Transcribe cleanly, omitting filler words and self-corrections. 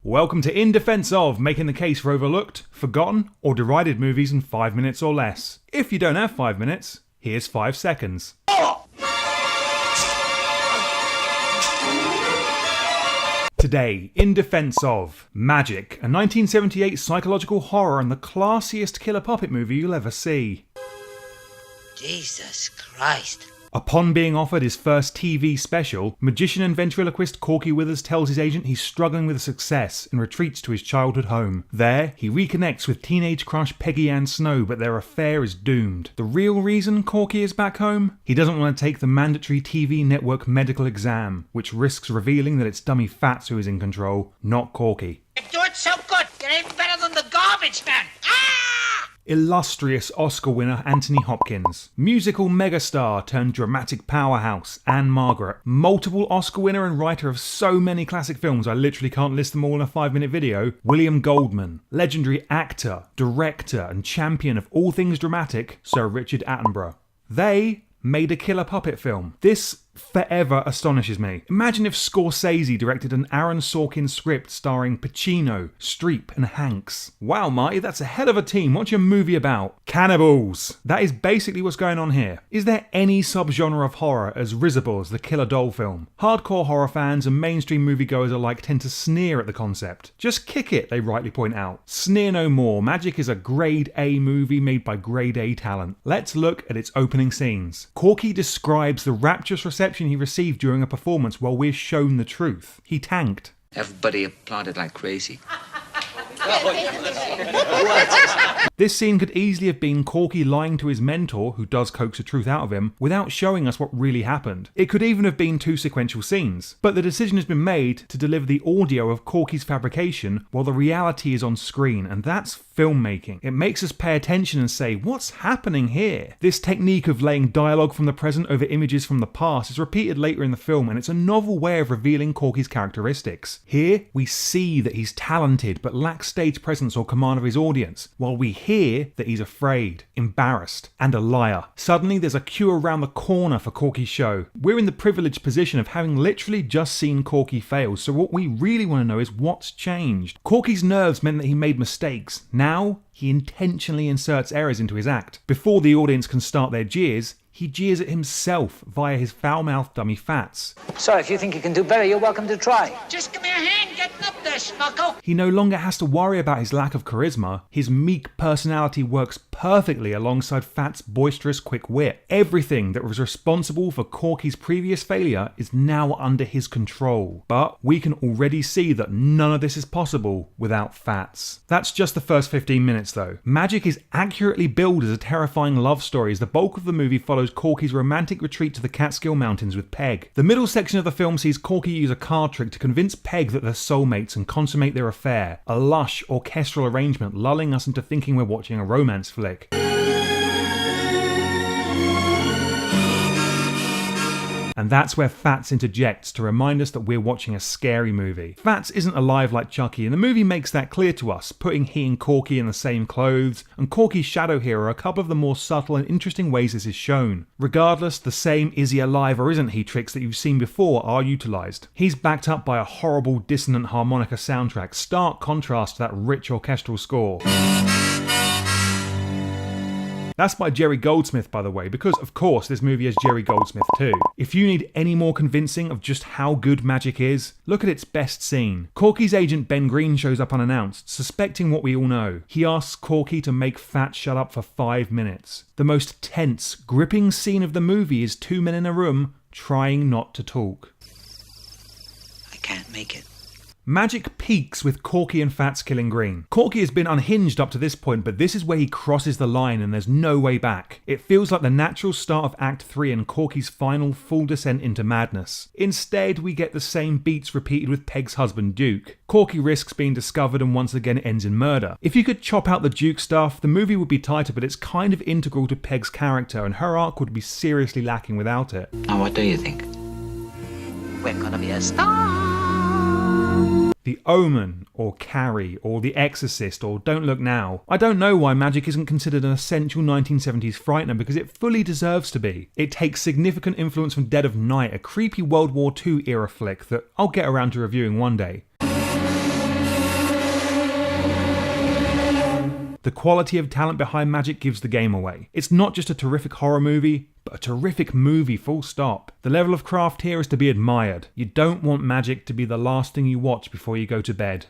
Welcome to In Defense Of, making the case for overlooked, forgotten, or derided movies in 5 minutes or less. If you don't have 5 minutes, here's 5 seconds. Today, In Defense Of Magic, a 1978 psychological horror and the classiest killer puppet movie you'll ever see. Jesus Christ. Upon being offered his first TV special, magician and ventriloquist Corky Withers tells his agent he's struggling with success and retreats to his childhood home. There, he reconnects with teenage crush Peggy Ann Snow, but their affair is doomed. The real reason Corky is back home? He doesn't want to take the mandatory TV network medical exam, which risks revealing that it's dummy Fats who is in control, not Corky. You do it so good, you're even better than the garbage man. Illustrious Oscar winner Anthony Hopkins, musical megastar turned dramatic powerhouse Ann-Margret, multiple Oscar winner and writer of so many classic films I literally can't list them all in a 5-minute video, William Goldman, legendary actor, director and champion of all things dramatic, Sir Richard Attenborough. They made a killer puppet film. This forever astonishes me. Imagine if Scorsese directed an Aaron Sorkin script starring Pacino, Streep and Hanks. Wow, Marty, that's a hell of a team. What's your movie about? Cannibals! That is basically what's going on here. Is there any subgenre of horror as risible as the Killer Doll film? Hardcore horror fans and mainstream moviegoers alike tend to sneer at the concept. Just kick it, they rightly point out. Sneer no more. Magic is a grade A movie made by grade A talent. Let's look at its opening scenes. Corky describes the rapturous reception he received during a performance while we're shown the truth. He tanked. Everybody applauded like crazy. This scene could easily have been Corky lying to his mentor, who does coax the truth out of him, without showing us what really happened. It could even have been 2 sequential scenes, but the decision has been made to deliver the audio of Corky's fabrication while the reality is on screen, and that's filmmaking. It makes us pay attention and say, what's happening here? This technique of laying dialogue from the present over images from the past is repeated later in the film, and it's a novel way of revealing Corky's characteristics. Here, we see that he's talented but lacks stage presence or command of his audience, while we hear that he's afraid, embarrassed, and a liar. Suddenly, there's a queue around the corner for Corky's show. We're in the privileged position of having literally just seen Corky fail, so what we really want to know is what's changed. Corky's nerves meant that he made mistakes. Now, he intentionally inserts errors into his act. Before the audience can start their jeers, he jeers at himself via his foul-mouthed dummy Fats. So if you think you can do better, you're welcome to try. Just give me a hand getting up there, Snuckle. He no longer has to worry about his lack of charisma. His meek personality works perfectly alongside Fats' boisterous quick wit. Everything that was responsible for Corky's previous failure is now under his control. But we can already see that none of this is possible without Fats. That's just the first 15 minutes though. Magic is accurately billed as a terrifying love story as the bulk of the movie follows Corky's romantic retreat to the Catskill Mountains with Peg. The middle section of the film sees Corky use a card trick to convince Peg that they're soulmates and consummate their affair, a lush orchestral arrangement lulling us into thinking we're watching a romance flick. And that's where Fats interjects to remind us that we're watching a scary movie. Fats isn't alive like Chucky, and the movie makes that clear to us, putting he and Corky in the same clothes, and Corky's shadow here are a couple of the more subtle and interesting ways this is shown. Regardless, the same is he alive or isn't he tricks that you've seen before are utilised. He's backed up by a horrible dissonant harmonica soundtrack, stark contrast to that rich orchestral score. That's by Jerry Goldsmith, by the way, because of course this movie has Jerry Goldsmith too. If you need any more convincing of just how good magic is, look at its best scene. Corky's agent Ben Green shows up unannounced, suspecting what we all know. He asks Corky to make Fat shut up for 5 minutes. The most tense, gripping scene of the movie is 2 men in a room trying not to talk. I can't make it. Magic peaks with Corky and Fats killing Green. Corky has been unhinged up to this point, but this is where he crosses the line and there's no way back. It feels like the natural start of Act 3 and Corky's final full descent into madness. Instead, we get the same beats repeated with Peg's husband Duke. Corky risks being discovered and once again ends in murder. If you could chop out the Duke stuff, the movie would be tighter, but it's kind of integral to Peg's character and her arc would be seriously lacking without it. Now what do you think? We're gonna be a star. The Omen, or Carrie, or The Exorcist, or Don't Look Now. I don't know why Magic isn't considered an essential 1970s frightener because it fully deserves to be. It takes significant influence from Dead of Night, a creepy World War II era flick that I'll get around to reviewing one day. The quality of talent behind Magic gives the game away. It's not just a terrific horror movie, but a terrific movie, full stop. The level of craft here is to be admired. You don't want Magic to be the last thing you watch before you go to bed.